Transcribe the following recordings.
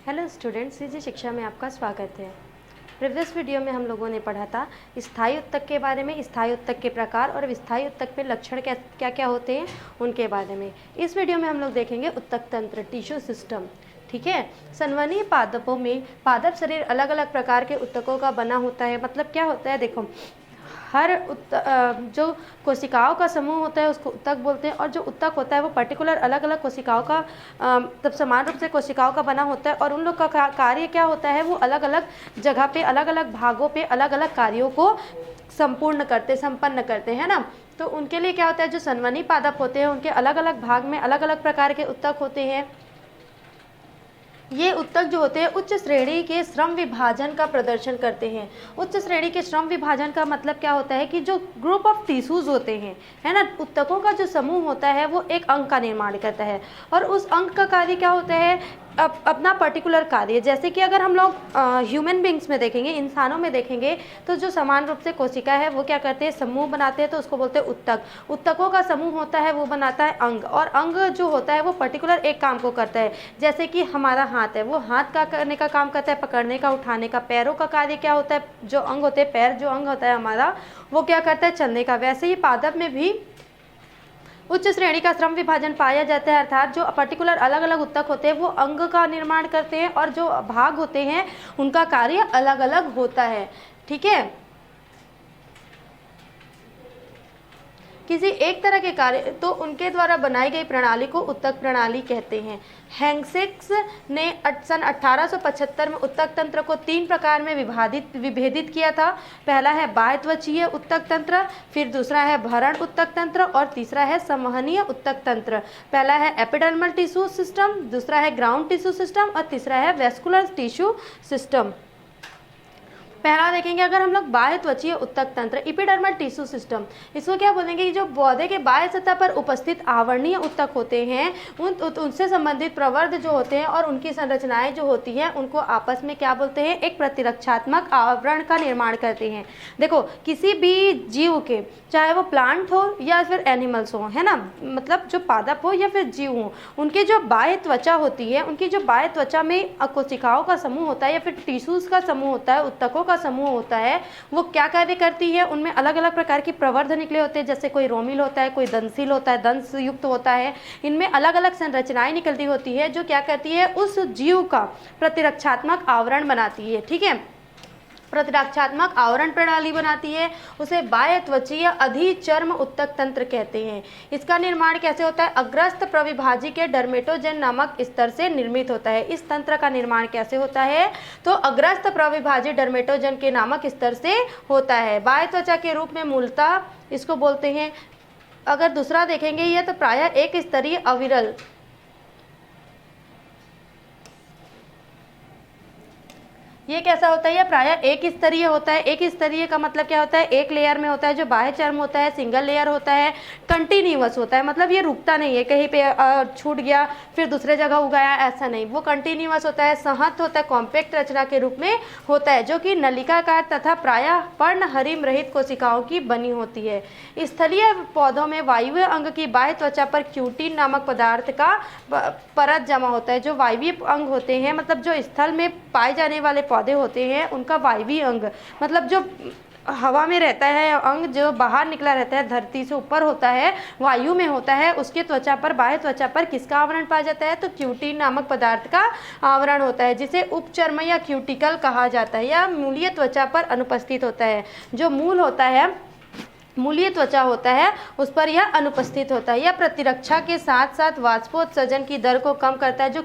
Hello students, CG शिक्षा में आपका स्वागत है। प्रीवियस वीडियो में हम लोगों ने पढ़ा था स्थायी उत्तक के बारे में, स्थायी उत्तक के प्रकार और विस्थायी उत्तक में लक्षण क्या क्या होते हैं उनके बारे में। इस वीडियो में हम लोग देखेंगे उत्तक तंत्र, टिश्यू सिस्टम। ठीक है, संवहनीय पादपों में पादप शरीर अलग अलग प्रकार के उत्तकों का बना होता है। मतलब क्या होता है, देखो हर जो कोशिकाओं का समूह होता है उसको उत्तक बोलते हैं, और जो उत्तक होता है वो पर्टिकुलर अलग अलग कोशिकाओं का तब समान रूप से कोशिकाओं का बना होता है, और उन लोग का कार्य क्या होता है, वो अलग अलग जगह पे अलग अलग भागों पे अलग अलग कार्यों को संपन्न करते हैं ना। तो उनके लिए क्या होता है, जो संवहनी पादप होते हैं उनके अलग अलग भाग में अलग अलग प्रकार के उत्तक होते हैं। ये उत्तक जो होते हैं उच्च श्रेणी के श्रम विभाजन का प्रदर्शन करते हैं। उच्च श्रेणी के श्रम विभाजन का मतलब क्या होता है कि जो ग्रुप ऑफ टिश्यूज होते हैं, है ना, उत्तकों का जो समूह होता है वो एक अंग का निर्माण करता है, और उस अंग का कार्य क्या होता है, अपना पर्टिकुलर कार्य। जैसे कि अगर हम लोग ह्यूमन बींग्स में देखेंगे, इंसानों में देखेंगे, तो जो समान रूप से कोशिका है वो क्या करते हैं, समूह बनाते हैं, तो उसको बोलते हैं उत्तक। उत्तकों का समूह होता है वो बनाता है अंग, और अंग जो होता है वो पर्टिकुलर एक काम को करता है। जैसे कि हमारा हाथ है, वो हाथ का करने का काम करता है, पकड़ने का, उठाने का। पैरों का कार्य क्या होता है, जो अंग होते हैं, पैर जो अंग होता है हमारा, वो क्या करता है, चलने का। वैसे ही पादप में भी उच्च श्रेणी का श्रम विभाजन पाया जाता है, अर्थात जो पर्टिकुलर अलग अलग उत्तक होते हैं वो अंग का निर्माण करते हैं, और जो भाग होते हैं उनका कार्य अलग अलग होता है। ठीक है, किसी एक तरह के कार्य तो उनके द्वारा बनाई गई प्रणाली को उत्तक प्रणाली कहते हैं। हेंगसेक्स ने सन 1875 में उत्तक तंत्र को 3 प्रकार में विभेदित किया था। पहला है बाह्यत्वचीय उत्तक तंत्र, फिर दूसरा है भरण उत्तक तंत्र, और तीसरा है संवहनीय उत्तक तंत्र। पहला है एपिडर्मल टिश्यू सिस्टम, दूसरा है ग्राउंड टिश्यू सिस्टम, और तीसरा है वेस्कुलर टिश्यू सिस्टम। पहला देखेंगे अगर हम लोग बाह्य त्वचीय उत्तक तंत्र, इपिडर्मल टिश्यू सिस्टम, इसको क्या बोलेंगे कि जो पौधे के बाह्य सतह पर उपस्थित आवरणीय उत्तक होते हैं उनसे संबंधित प्रवर्ध जो होते हैं और उनकी संरचनाएं जो होती हैं उनको आपस में क्या बोलते हैं, एक प्रतिरक्षात्मक आवरण का निर्माण करते हैं। देखो किसी भी जीव के, चाहे वो प्लांट हो या फिर एनिमल्स हो, है ना, मतलब जो पादप हो या फिर जीव हो, उनकी जो बाह्य त्वचा होती है, उनकी जो बाह्य त्वचा में कोशिकाओं का समूह होता है या फिर टिश्यूज का समूह होता है, उत्तकों समूह होता है, वो क्या कार्य करती है, उनमें अलग अलग प्रकार की प्रवर्ध निकले होते हैं। जैसे कोई रोमिल होता है, कोई दंशिल होता है, दंश युक्त होता है। इनमें अलग अलग संरचनाएं निकलती होती है जो क्या करती है, उस जीव का प्रतिरक्षात्मक आवरण बनाती है। ठीक है, प्रतिरक्षात्मक आवरण प्रणाली बनाती है, उसे बाह्य त्वचीय अधिचर्म उत्तक तंत्र कहते हैं। इसका निर्माण कैसे होता है, अग्रस्त प्रविभाजी के डर्मेटोजेन नामक स्तर से निर्मित होता है। इस तंत्र का निर्माण कैसे होता है, तो अग्रस्त प्रविभाजी डर्मेटोजेन के नामक स्तर से होता है। बाह्य त्वचा के रूप में मूलतः इसको बोलते हैं। अगर दूसरा देखेंगे यह तो प्रायः एक स्तरीय अविरल, ये कैसा होता है, ये प्रायः एक स्तरीय होता है। एक स्तरीय का मतलब क्या होता है, एक लेयर में होता है। जो बाह्य चर्म होता है सिंगल लेयर होता है, कंटिन्यूअस होता है, मतलब ये रुकता नहीं है, कहीं पे छूट गया फिर दूसरे जगह उगाया, ऐसा नहीं, वो कंटिन्यूअस होता है, सहत होता है, कॉम्पैक्ट रचना के रूप में होता है, जो कि नलिकाकार तथा प्रायः पर्णहरिम रहित कोशिकाओं की बनी होती है। स्थलीय पौधों में वायवीय अंग की बाह्य त्वचा पर क्यूटिन नामक पदार्थ का परत जमा होता है। जो वायवीय अंग होते हैं, मतलब जो स्थल में पाए जाने वाले पौधे होते हैं उनका वायवीय अंग, मतलब जो हवा में रहता है, अंग जो बाहर निकला रहता है, धरती से ऊपर होता है, वायु में होता है, उसके त्वचा पर, बाह्य त्वचा पर किसका आवरण पाया जाता है, तो क्यूटिन नामक पदार्थ का आवरण होता है, जिसे उपचर्म या क्यूटिकल कहा जाता है, या मूलीय त्वचा पर अनुपस्थित होता है। जो मूल होता है, मूलीय त्वचा होता है, उस पर यह अनुपस्थित होता है। यह प्रतिरक्षा के साथ साथ वाष्पोत्सर्जन की दर को कम करता है। जो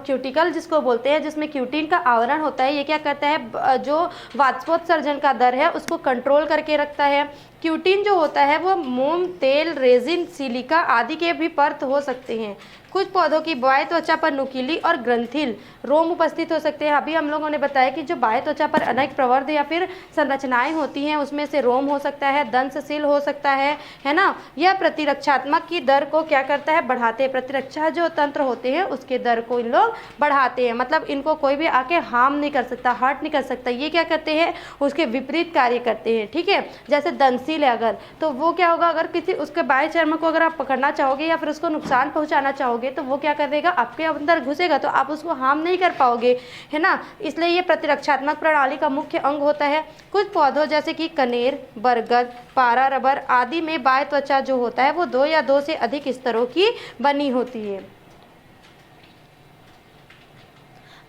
क्यूटिकल जिसको बोलते हैं, जिसमें क्यूटिन का आवरण होता है, ये क्या करता है, जो वाष्पोत्सर्जन का दर है उसको कंट्रोल करके रखता है। क्यूटिन जो होता है वो मोम, तेल, रेजिन, सिलिका आदि के भी परत हो सकते हैं। कुछ पौधों की बाह्य त्वचा पर नुकीली और ग्रंथिल रोम उपस्थित हो सकते हैं। अभी हम लोगों ने बताया कि जो बाह्य त्वचा पर अनेक प्रवर्ध या फिर संरचनाएं होती हैं, उसमें से रोम हो सकता है, दंशशील हो सकता है ना। यह प्रतिरक्षात्मक की दर को क्या करता है, बढ़ाते हैं। प्रतिरक्षा जो तंत्र होते हैं उसके दर को इन लोग बढ़ाते हैं, मतलब इनको कोई भी आके हार्म नहीं कर सकता, हर्ट नहीं कर सकता। ये क्या करते हैं, उसके विपरीत कार्य करते हैं। ठीक है, जैसे दंश संवेदनशील है अगर, तो वो क्या होगा, अगर किसी उसके बाह्य चर्म को अगर आप पकड़ना चाहोगे या फिर उसको नुकसान पहुंचाना चाहोगे तो वो क्या कर देगा, आपके अंदर घुसेगा, तो आप उसको हार्म नहीं कर पाओगे, है ना। इसलिए ये प्रतिरक्षात्मक प्रणाली का मुख्य अंग होता है। कुछ पौधों जैसे कि कनेर, बरगद, पारा, रबर आदि में बाह्य त्वचा जो होता है वो 2 या 2 से अधिक स्तरों की बनी होती है।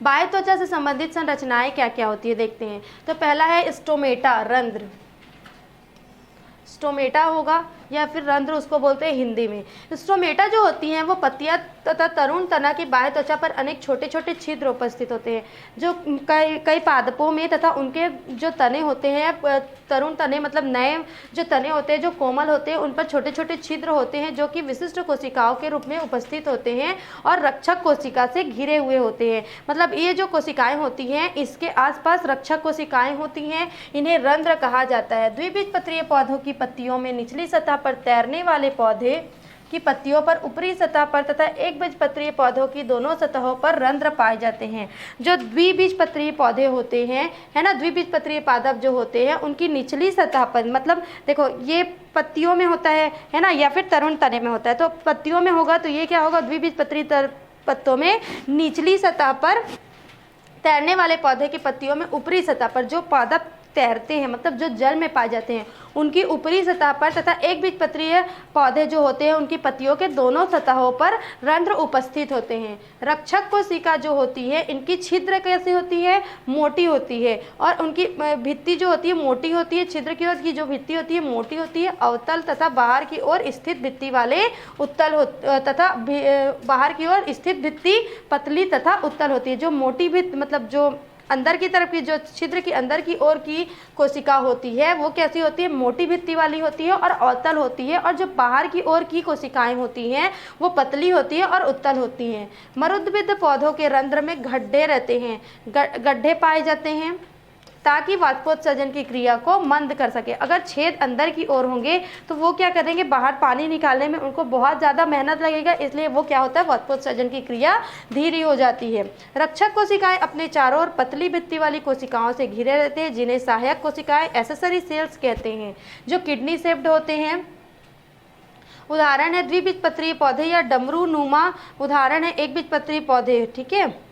बाह्य त्वचा से संबंधित संरचनाएं क्या क्या होती है देखते हैं। तो पहला है स्टोमेटा, रंध्र। स्टोमेटा होगा या फिर रंध्र उसको बोलते हैं हिंदी में। स्टोमेटा जो होती हैं वो पत्तियां तथा तरुण तना की बाह्य त्वचा पर अनेक छोटे छोटे छिद्र उपस्थित होते हैं, जो कई पादपों में तथा उनके जो तने होते हैं, तरुण तने मतलब नए जो तने होते हैं जो कोमल होते हैं, उन पर छोटे छोटे छिद्र होते हैं जो कि विशिष्ट कोशिकाओं के रूप में उपस्थित होते हैं और रक्षक कोशिका से घिरे हुए होते हैं। मतलब ये जो कोशिकाएं होती हैं इसके आसपास रक्षक कोशिकाएं होती हैं, इन्हें रंध्र कहा जाता है। द्विबीजपत्रीय पौधों की पत्तियों में निचली सतह पर तैरने वाले पौधे की पत्तियों पर ऊपरी सतह पर तथा एक बीजपत्रीय पौधों की दोनों सतहों पर रंध्र पाए जाते हैं। जो द्विबीजपत्रीय पौधे होते हैं, है ना, द्विबीजपत्रीय पादप जो होते हैं उनकी निचली सतह पर, मतलब देखो ये पत्तियों में होता है ना, या फिर तरुण तने में होता है, तो पत्तियों में होगा तो ये क्या होगा, द्विबीजपत्रीय पत्तों में निचली सतह पर तैरने वाले पौधे की पत्तियों में ऊपरी सतह पर जो पादप तैरते हैं, मतलब जो जल में पाए जाते हैं, उनकी ऊपरी सतह पर तथा एक बीजपत्रीय पौधे जो होते हैं उनकी पत्तियों के दोनों सतहों पर रंध्र उपस्थित होते हैं। रक्षक कोशिका जो होती है इनकी छिद्र कैसी होती है, मोटी होती है, और उनकी भित्ति जो होती है मोटी होती है, छिद्र की जो भित्ति होती है मोटी होती है, अवतल तथा बाहर की ओर स्थित भित्ति वाले उत्तल तथा बाहर की ओर स्थित भित्ति पतली तथा उत्तल होती है। जो मोटी भित्ति मतलब जो अंदर की तरफ की जो छिद्र की अंदर की ओर की कोशिका होती है वो कैसी होती है, मोटी भित्ति वाली होती है और अवतल होती है, और जो बाहर की ओर की कोशिकाएं होती हैं वो पतली होती है और उत्तल होती हैं। मरुद्भिद पौधों के रंध्र में गड्ढे रहते हैं, गड्ढे पाए जाते हैं ताकि वाष्पोत्सर्जन की क्रिया को मंद कर सके। अगर छेद अंदर की ओर होंगे तो वो क्या करेंगे, बाहर पानी निकालने में उनको बहुत ज़्यादा मेहनत लगेगा, इसलिए वो क्या होता है, वाष्पोत्सर्जन की क्रिया धीरे हो जाती है। रक्षक कोशिकाएं अपने चारों ओर पतली भित्ति वाली कोशिकाओं से घिरे रहते हैं जिन्हें सहायक कोशिकाएं एक्सेसरी सेल्स कहते हैं, जो किडनी शेप्ड होते हैं। उदाहरण है द्विबीजपत्रीय पौधे या डमरू नुमा उदाहरण है एक बीजपत्रीय पौधे। ठीक है,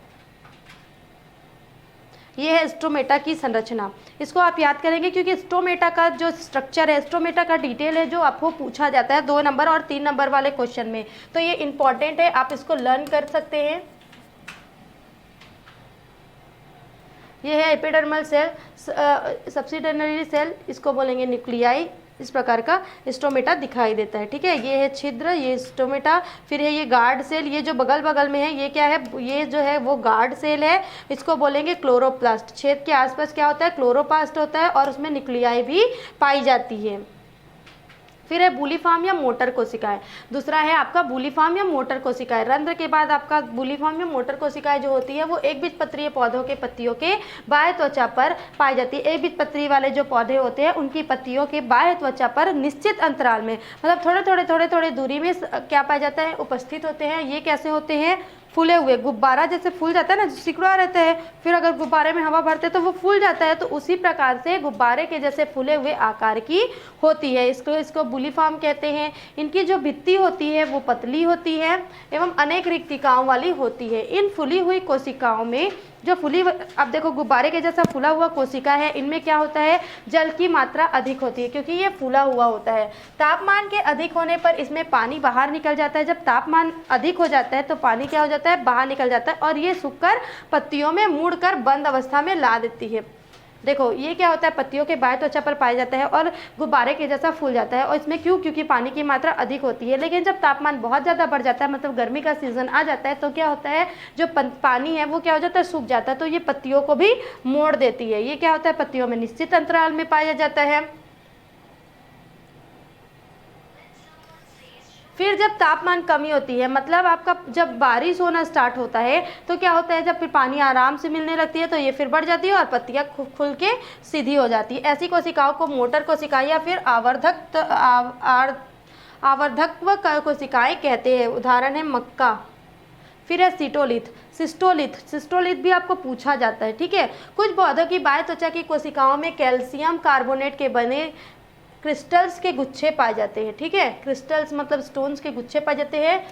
ये है स्टोमेटा की संरचना। इसको आप याद करेंगे क्योंकि स्टोमेटा का जो स्ट्रक्चर है, स्टोमेटा का डिटेल है जो आपको पूछा जाता है 2 नंबर और 3 नंबर वाले क्वेश्चन में, तो ये इंपॉर्टेंट है, आप इसको लर्न कर सकते हैं। ये है एपिडर्मल सेल, सब्सिडनरी सेल, इसको बोलेंगे न्यूक्लियाई। इस प्रकार का स्टोमेटा दिखाई देता है। ठीक है, ये है छिद्र, ये स्टोमेटा, फिर है ये गार्ड सेल, ये जो बगल बगल में है ये क्या है, ये जो है वो गार्ड सेल है, इसको बोलेंगे क्लोरोप्लास्ट। छेद के आसपास क्या होता है, क्लोरोप्लास्ट होता है और उसमें न्यूक्लियाई भी पाई जाती है। फिर है बूलीफॉर्म या मोटर कोशिकाएं, दूसरा है आपका बूलीफॉर्म या मोटर कोशिकाएं। रंध्र के बाद आपका बूलीफॉर्म या मोटर कोशिकाएं जो होती है वो एक बीजपत्रीय पौधों के पत्तियों के बाह्य त्वचा पर पाई जाती है। एक बीजपत्री वाले जो पौधे होते हैं उनकी पत्तियों के बाह्य त्वचा पर निश्चित अंतराल में, मतलब थोड़े थोड़े दूरी में क्या पाया जाता है, उपस्थित होते हैं। ये कैसे होते हैं, फूले हुए, गुब्बारा जैसे फूल जाता है ना, सिकुड़ा रहता है, फिर अगर गुब्बारे में हवा भरते हैं तो वो फूल जाता है, तो उसी प्रकार से गुब्बारे के जैसे फूले हुए आकार की होती है। इसको बूलीफॉर्म कहते हैं। इनकी जो भित्ति होती है वो पतली होती है एवं अनेक रिक्तिकाओं वाली होती है। इन फूली हुई कोशिकाओं में जो अब देखो गुब्बारे के जैसा फूला हुआ कोशिका है, इनमें क्या होता है, जल की मात्रा अधिक होती है क्योंकि ये फूला हुआ होता है। तापमान के अधिक होने पर इसमें पानी बाहर निकल जाता है। जब तापमान अधिक हो जाता है तो पानी क्या हो जाता है, बाहर निकल जाता है और ये सूखकर पत्तियों में मुड़कर बंद अवस्था में ला देती है। देखो ये क्या होता है, पत्तियों के बाह्य त्वचा पर पाया जाता है और गुब्बारे के जैसा फूल जाता है। और इसमें क्योंकि पानी की मात्रा अधिक होती है। लेकिन जब तापमान बहुत ज़्यादा बढ़ जाता है, मतलब गर्मी का सीजन आ जाता है, तो क्या होता है, जो पानी है वो क्या हो जाता है, सूख जाता है, तो ये पत्तियों को भी मोड़ देती है। ये क्या होता है, पत्तियों में निश्चित अंतराल में पाया जाता है। फिर जब तापमान कमी होती है, मतलब आपका जब बारिश होना स्टार्ट होता है तो क्या होता है, जब फिर पानी आराम से मिलने लगती है तो ये फिर बढ़ जाती है और पत्तियां खुल के सीधी हो जाती है। ऐसी कोशिकाओं को मोटर कोशिकाएं या फिर आवर्धकत्व कोशिकाएं कहते हैं। उदाहरण है मक्का। फिर है सिस्टोलिथ भी आपको पूछा जाता है। ठीक है, कुछ पौधों की बाह्य त्वचा की कोशिकाओं में कैल्शियम कार्बोनेट के बने क्रिस्टल्स के गुच्छे पाए जाते हैं। ठीक है, क्रिस्टल्स मतलब स्टोन्स के गुच्छे पाए जाते हैं।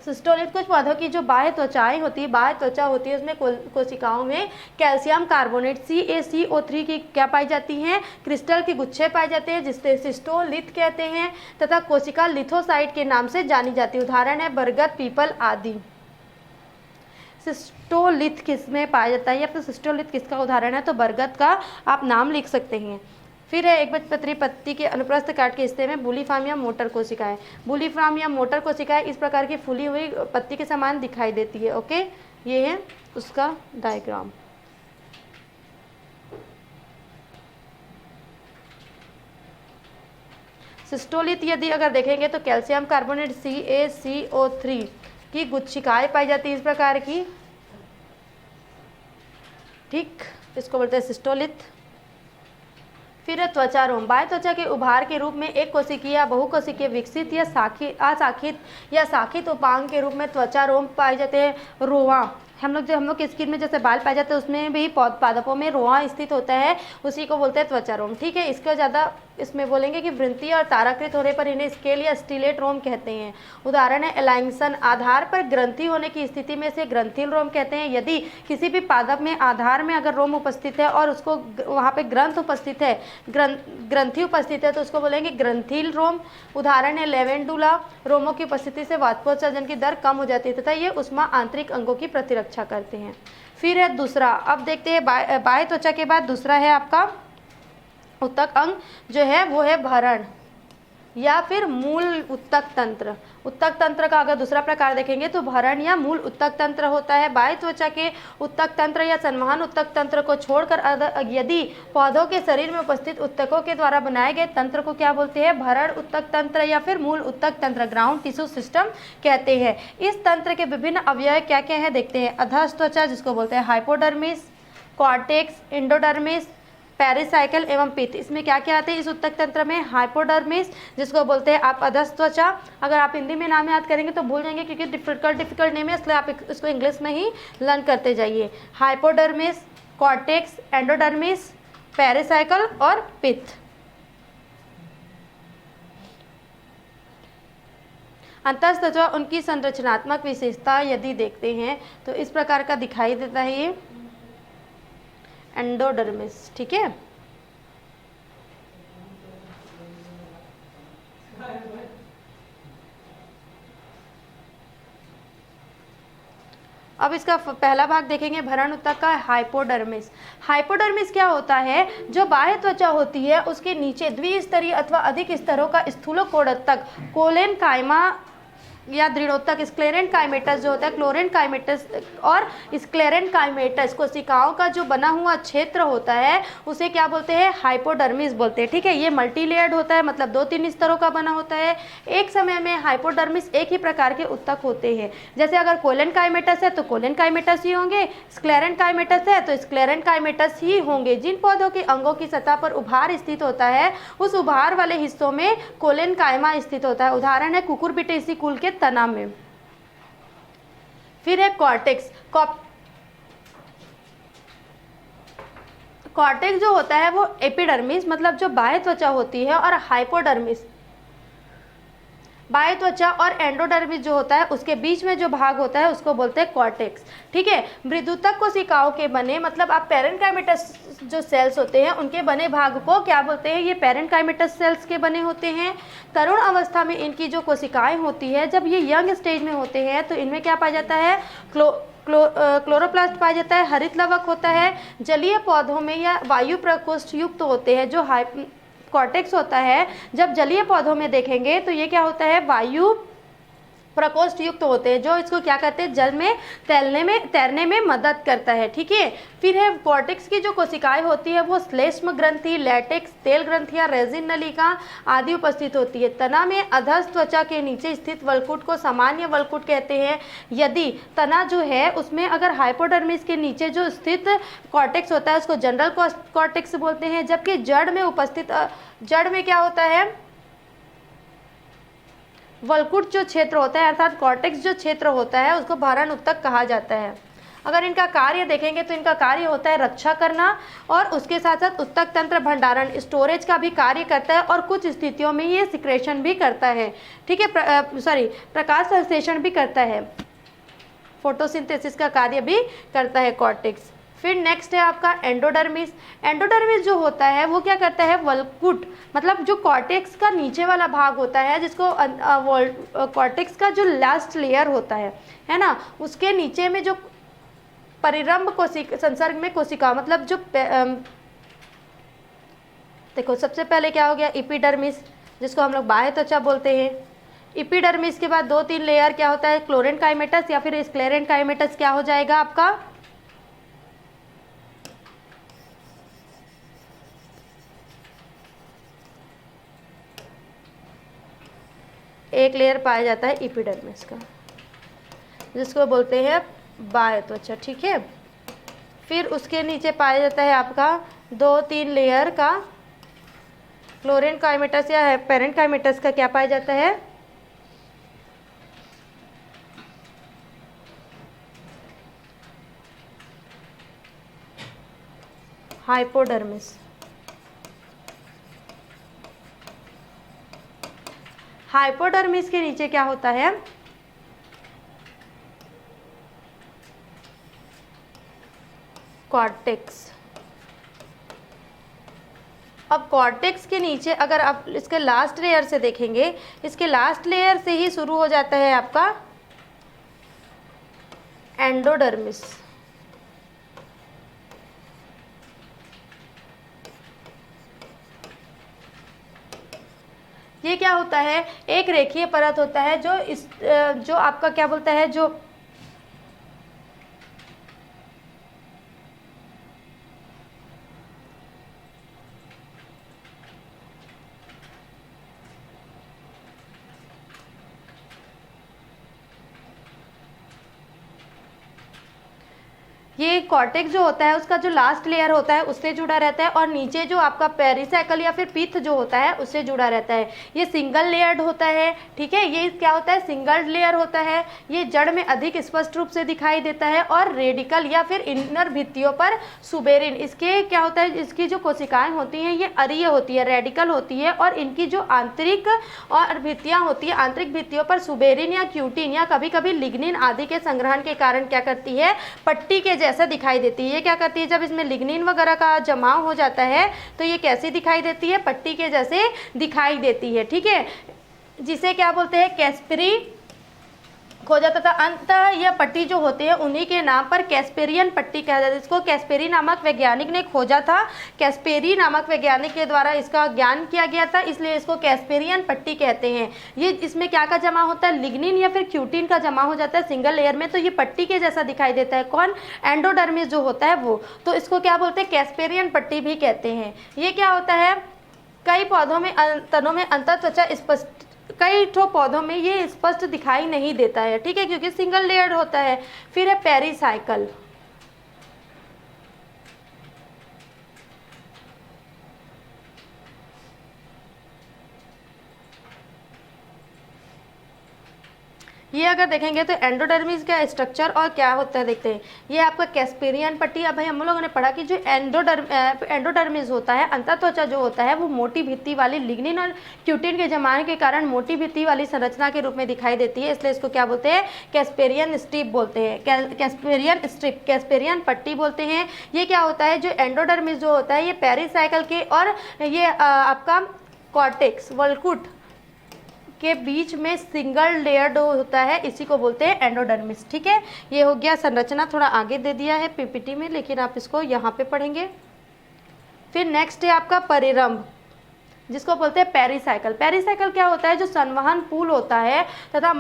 सिस्टोलिथ कुछ पौधों की जो बाह्य त्वचाएं होती है, बाह्य त्वचा होती है, उसमें कोशिकाओं में कैल्शियम कार्बोनेट CaCO3 की क्या पाई जाती हैं, क्रिस्टल के गुच्छे पाए जाते हैं, जिससे सिस्टोलिथ कहते हैं, तथा कोशिका लिथोसाइट के नाम से जानी जाती है। उदाहरण है बरगद, पीपल आदि। सिस्टोलिथ किस में पाया जाता है या फिर सिस्टोलिथ किसका उदाहरण है, तो बरगद का आप नाम लिख सकते हैं। फिर है एक बजपत्री पत्ती के अनुप्रस्थ काट के हिस्से में बुलीफार्म या मोटर कोशिकाएं। बुलीफार्म या मोटर कोशिकाएं इस प्रकार की फूली हुई पत्ती के समान दिखाई देती है। ओके, ये है उसका डायग्राम। सिस्टोलिथ यदि अगर देखेंगे तो कैल्शियम कार्बोनेट CaCO3 की गुच्छिकाएं पाई जाती है इस प्रकार की। ठीक, इसको बोलते हैं सिस्टोलिथ। फिर त्वचा रोम, बाह्य त्वचा के उभार के रूप में एक कोशिकीय या बहुकोशिकीय विकसित या अशाखित या शाखित उपांग के रूप में त्वचा रोम पाए जाते हैं। रोआ, हम लोग के स्किन में जैसे बाल पाए जाते हैं, उसमें भी पादपों में रोआ स्थित होता है, उसी को बोलते हैं त्वचा रोम। ठीक है, इसका ज़्यादा इसमें बोलेंगे कि वृत्तीय और ताराकृत होने पर इन्हें स्केल या स्टीलेट रोम कहते हैं। उदाहरण है एलाइंसन, आधार पर ग्रंथि होने की स्थिति में से ग्रंथिल रोम कहते हैं। यदि किसी भी पादप में आधार में अगर रोम उपस्थित है और उसको वहाँ पे ग्रंथ उपस्थित है, ग्रंथि उपस्थित है, तो उसको बोलेंगे ग्रंथिल रोम। उदाहरण है लेवेंडुला, रोमों की उपस्थिति से वाष्पोत्सर्जन की दर कम हो जाती है तथा ये उष्मा आंतरिक अंगों की प्रतिरक्षा करते हैं। फिर है दूसरा, अब देखते हैं बाह्य त्वचा के बाद दूसरा है आपका उत्तक अंग जो है वो है भरण या फिर मूल उत्तक तंत्र। उत्तक तंत्र का अगर दूसरा प्रकार देखेंगे तो भरण या मूल उत्तक तंत्र होता है। बाह्य त्वचा के उत्तक तंत्र या संवहन उत्तक तंत्र को छोड़कर यदि पौधों के शरीर में उपस्थित उत्तकों के द्वारा बनाए गए तंत्र को क्या बोलते हैं, भरण उत्तक तंत्र या फिर मूल उत्तक तंत्र, ग्राउंड टिश्यू सिस्टम कहते हैं। इस तंत्र के विभिन्न अवयव क्या क्या है देखते हैं। अधस त्वचा जिसको बोलते हैं हाइपोडर्मिस, कॉर्टेक्स, एंडोडर्मिस, पेरिसाइकल एवं पित्त, इसमें क्या क्या आते हैं इस उत्तक तंत्र में। हाइपोडर्मिस जिसको बोलते हैं आप अधस त्वचा, अगर आप हिंदी में नाम याद करेंगे तो भूल जाएंगे क्योंकि डिफिकल्ट नेम है, इसलिए आप इसको इंग्लिश में ही लर्न करते जाइए। हाइपोडर्मिस, कॉर्टेक्स, एंडोडर्मिस, पेरिसाइकल और पित्त। अंतस्थ त्वचा, उनकी संरचनात्मक विशेषता यदि देखते हैं तो इस प्रकार का दिखाई देता है ये एंडोडर्मिस। ठीक है, अब इसका पहला भाग देखेंगे भरण उत्तक का, हाइपोडर्मिस। हाइपोडर्मिस क्या होता है, जो बाह्य त्वचा होती है उसके नीचे द्विस्तरीय अथवा अधिक स्तरों का स्थूलोकोणोत्तक कोलेन कायमा या दृढ़ोत्तक स्क्लेरेंट काइमेटस जो होता है, क्लोरेंट काइमेटस और स्क्लेरेंट काइमेटस कोशिकाओं का जो बना हुआ क्षेत्र होता है उसे क्या बोलते हैं, हाइपोडर्मिस बोलते हैं। ठीक है, ये मल्टीलेयर्ड होता है, मतलब 2-3 स्तरों का बना होता है। एक समय में हाइपोडर्मिस एक ही प्रकार के उत्तक होते हैं। जैसे अगर कोलेन काइमेटस है तो कोलेन काइमेटस ही होंगे, स्क्लेरेंट काइमेटस है तो स्क्लेरेंट काइमेटस ही होंगे। जिन पौधों के अंगों की सतह पर उभार स्थित होता है उस उभार वाले हिस्सों में कोलेन कायमा स्थित होता है। उदाहरण है कुकुरबिटेसी कुल के तना में। फिर है कॉर्टेक्स। कॉर्टेक्स जो होता है वो एपिडर्मिस मतलब जो बाह्य त्वचा होती है, और हाइपोडर्मिस बाह्य त्वचा, और एंडोडर्मिस जो होता है उसके बीच में जो भाग होता है उसको बोलते हैं कॉर्टेक्स। ठीक है, मृदुतक कोशिकाओं के बने मतलब आप पेरेन्काइमेटस जो सेल्स होते हैं उनके बने भाग को क्या बोलते हैं, ये पेरेन्काइमेटस सेल्स के बने होते हैं। तरुण अवस्था में इनकी जो कोशिकाएं होती है, जब ये यंग स्टेज में होते हैं तो इनमें क्या पाया जाता है, क्लोरोप्लास्ट पाया जाता है, हरित लवक होता है। जलीय पौधों में या वायु प्रकोष्ठ युक्त होते हैं। जो कॉर्टेक्स होता है जब जलीय पौधों में देखेंगे तो ये क्या होता है, वायु प्रकोष्ठ युक्त होते हैं, जो इसको क्या करते हैं, जल में तैरने में मदद करता है। ठीक है, फिर है कॉर्टेक्स की जो कोशिकाएं होती है वो श्लेष्म ग्रंथि, लैटेक्स, तेल ग्रंथियां, रेजिन नलिका आदि उपस्थित होती है। तना में अधस त्वचा के नीचे स्थित वलकुट को सामान्य वलकुट कहते हैं। यदि तना जो है उसमें अगर हाइपोडर्मिस के नीचे जो स्थित कॉर्टेक्स होता है उसको जनरल कॉर्टेक्स बोलते हैं, जबकि जड़ में उपस्थित जड़ में क्या होता है, वलकुट जो क्षेत्र होता है अर्थात कॉर्टेक्स जो क्षेत्र होता है उसको भरण उत्तक कहा जाता है। अगर इनका कार्य देखेंगे तो इनका कार्य होता है रक्षा करना और उसके साथ साथ उत्तक तंत्र भंडारण स्टोरेज का भी कार्य करता है और कुछ स्थितियों में ये सिक्रेशन भी करता है, ठीक है, प्रकाश संश्लेषण भी करता है, फोटोसिंथेसिस का कार्य भी करता है कॉर्टेक्स। फिर नेक्स्ट है आपका एंडोडर्मिस। एंडोडर्मिस जो होता है वो क्या करता है, वल्कुट मतलब जो कॉर्टेक्स का नीचे वाला भाग होता है, जिसको कॉर्टेक्स का जो लास्ट लेयर होता है ना, उसके नीचे में जो परिरंभ कोशिका, संसर्ग में कोशिका मतलब जो देखो सबसे पहले क्या हो गया एपिडर्मिस, जिसको हम लोग बाह्य त्वचा बोलते हैं। एपिडर्मिस के बाद 2-3 लेयर क्या होता है, क्लोरेंकाइमेटस या फिर स्क्लेरेंकाइमेटस क्या हो जाएगा आपका, एक लेयर पाया जाता है एपिडर्मिस का, जिसको बोलते हैं बाह्य त्वचा, ठीक है। फिर उसके नीचे पाया जाता है आपका 2-3 लेयर का क्लोरेंकाइमेटस या पेरेंकाइमेटस का क्या पाया जाता है, हाइपोडर्मिस। हाइपोडर्मिस के नीचे क्या होता है, कॉर्टेक्स। अब कॉर्टेक्स के नीचे अगर आप इसके लास्ट लेयर से देखेंगे, इसके लास्ट लेयर से ही शुरू हो जाता है आपका एंडोडर्मिस। ये क्या होता है, एक रेखीय परत होता है जो आपका क्या बोलता है, जो ये कॉर्टेक्स जो होता है उसका जो लास्ट लेयर होता है उससे जुड़ा रहता है और नीचे जो आपका पेरिसाइकल या फिर पित्त जो होता है उससे जुड़ा रहता है। ये सिंगल लेयर्ड होता है, ठीक है, ये क्या होता है, सिंगल लेयर होता है। ये जड़ में अधिक स्पष्ट रूप से दिखाई देता है और रेडिकल या फिर इनर भित्तियों पर सुबेरिन, इसके क्या होता है, इसकी जो कोशिकाएं होती हैं ये अरीय होती है, रेडिकल होती है और इनकी जो आंतरिक और भित्तियाँ होती है, आंतरिक भित्तियों पर सुबेरिन या क्यूटिन या कभी कभी लिग्निन आदि के संग्रहण के कारण क्या करती है, पट्टी के जैसा दिखाई देती है। ये क्या करती है, जब इसमें लिग्निन वगैरह का जमाव हो जाता है तो ये कैसी दिखाई देती है, पट्टी के जैसे दिखाई देती है, ठीक है, जिसे क्या बोलते हैं, कैस्परी खोजा तथा अंततः यह पट्टी जो होती है उन्हीं के नाम पर कैस्पेरियन पट्टी कहा जाता है। इसको कैस्पेरी नामक वैज्ञानिक ने खोजा था, कैस्पेरी नामक वैज्ञानिक के द्वारा इसका ज्ञान किया गया था, इसलिए इसको कैस्पेरियन पट्टी कहते हैं। ये इसमें क्या का जमा होता है, लिग्निन या फिर क्यूटिन का जमा हो जाता है सिंगल लेयर में, तो ये पट्टी के जैसा दिखाई देता है। कौन, एंडोडर्मिस जो होता है वो, तो इसको क्या बोलते हैं, कैस्पेरियन पट्टी भी कहते हैं। ये क्या होता है, कई पौधों में तनों में अंतर त्वचा स्पष्ट, कई ठो पौधों में ये स्पष्ट दिखाई नहीं देता है, ठीक है, क्योंकि सिंगल लेयर्ड होता है। फिर है पेरिसाइकल। ये अगर देखेंगे तो एंडोडर्मिस का स्ट्रक्चर और क्या होता है देखते हैं। ये आपका कैस्पेरियन पट्टी, अब भाई हम लोगों ने पढ़ा कि जो एंडोडर्मिस होता है, अंतःत्वचा जो होता है वो मोटी भित्ति वाली लिग्निन और क्यूटिन के जमाने के कारण मोटी भित्ति वाली संरचना के रूप में दिखाई देती है, इसलिए इसको क्या बोलते हैं, कैस्पेरियन स्ट्रिप बोलते हैं, कैस्पेरियन स्ट्रिप, कैस्पेरियन पट्टी बोलते हैं। ये क्या होता है, जो एंडोडर्मिस जो होता है ये पेरिसाइकल के और ये आपका कॉर्टेक्स वल्कुट के बीच में सिंगल लेयर्ड होता है, इसी को बोलते हैं एंडोडर्मिस, ठीक है। ये हो गया संरचना, थोड़ा आगे दे दिया है पीपीटी में, लेकिन आप इसको यहाँ पे पढ़ेंगे। फिर नेक्स्ट है आपका परिरंभ, जिसको बोलते हैं पेरिसाइकल। पेरिसाइकल क्या होता है, जो संवहन पुल होता है तथा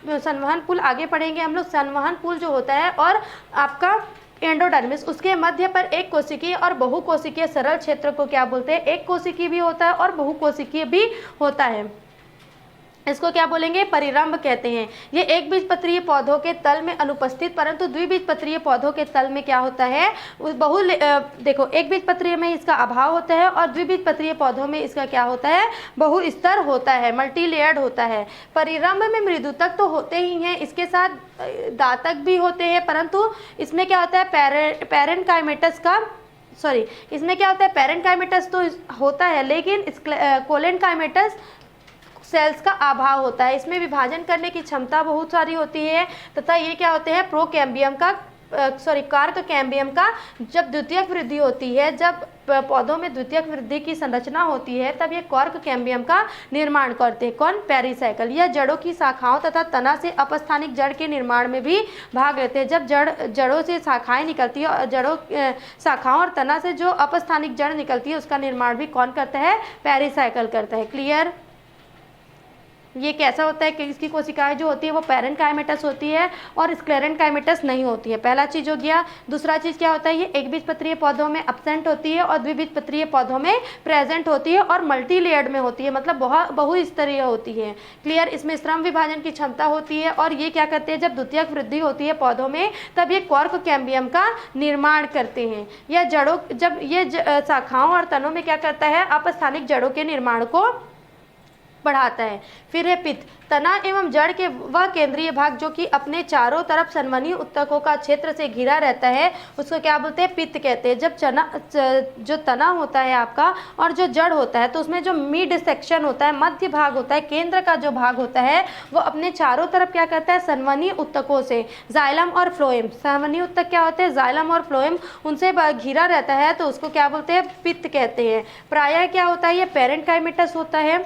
संवहन पुल आगे पढ़ेंगे हम लोग। संवहन पुल जो होता है और आपका एंडोडर्मिस, उसके मध्य पर एक कोशिकीय और बहुकोशिकीय सरल क्षेत्र को क्या बोलते हैं, एक कोशिकीय भी होता है और बहुकोशिकीय भी होता है। इसको क्या बोलेंगे, परिरंभ कहते हैं। ये एक बीजपत्रीय पौधों के तल में अनुपस्थित परंतु द्विबीजपत्रीय पौधों के तल में क्या होता है, देखो एक बीजपत्रीय में इसका अभाव होता है और द्विबीजपत्रीय पौधों में इसका क्या होता है, बहुस्तर होता है, मल्टी लेयर्ड होता है। परिरंभ में मृदुतक तो होते ही हैं, इसके साथ दातक भी होते हैं, परंतु इसमें क्या होता है, पैरेनकाइमेटस का इसमें क्या होता है, पैरेनकाइमेटस तो होता है लेकिन कोलेनकाइमेटस सेल्स का अभाव होता है। इसमें विभाजन करने की क्षमता बहुत सारी होती है तथा ये क्या होते हैं, प्रोकैम्बियम का कार्क कैम्बियम का जब द्वितीयक वृद्धि होती है, जब पौधों में द्वितीयक वृद्धि की संरचना होती है तब ये कार्क कैम्बियम का निर्माण करते हैं। कौन, पेरिसाइकल। यह जड़ों की शाखाओं तथा तना से अपस्थानिक जड़ के निर्माण में भी भाग लेते हैं। जब जड़ों से शाखाएं निकलती है और शाखाओं और तना से जो अपस्थानिक जड़ निकलती है उसका निर्माण भी कौन करता है, पेरिसाइकल करता है। क्लियर। ये कैसा होता है कि इसकी कोशिकाएं जो होती है वो पैरेनकाइमेटस होती है और स्क्लेरेनकाइमेटस नहीं होती है। पहला चीज हो गया। दूसरा चीज क्या होता है, ये एक बीजपत्रीय पौधों में अब्सेंट होती है और द्विबीजपत्रीय पौधों में प्रेजेंट होती है और मल्टी लेयर्ड में होती है, मतलब बहुस्तरीय होती है। क्लियर। इसमें श्रम विभाजन की क्षमता होती है और ये क्या करते हैं, जब द्वितीयक वृद्धि होती है पौधों में तब ये कार्क कैम्बियम का निर्माण करते हैं। यह जड़ों, जब ये शाखाओं और तनों में क्या करता है, अपस्थानिक जड़ों के निर्माण को बढ़ाता है। फिर है पित्त। तना एवं जड़ के वह केंद्रीय भाग जो कि अपने चारों तरफ सनवनीय उत्तकों का क्षेत्र से घिरा रहता है उसको क्या बोलते हैं, पित्त कहते हैं। जब जो तना होता है आपका और जो जड़ होता है तो उसमें जो मिड सेक्शन होता है, मध्य भाग होता है, केंद्र का जो भाग होता है वो अपने चारों तरफ क्या करता है, सनवनीय उत्तकों से, जाइलम और फ्लोएम। सनवनीय उत्तक क्या होते हैं, जाइलम और फ्लोएम, उनसे घिरा रहता है तो उसको क्या बोलते हैं, पित्त कहते हैं। प्रायः क्या होता है, ये पैरेनकाइमेटस होता है।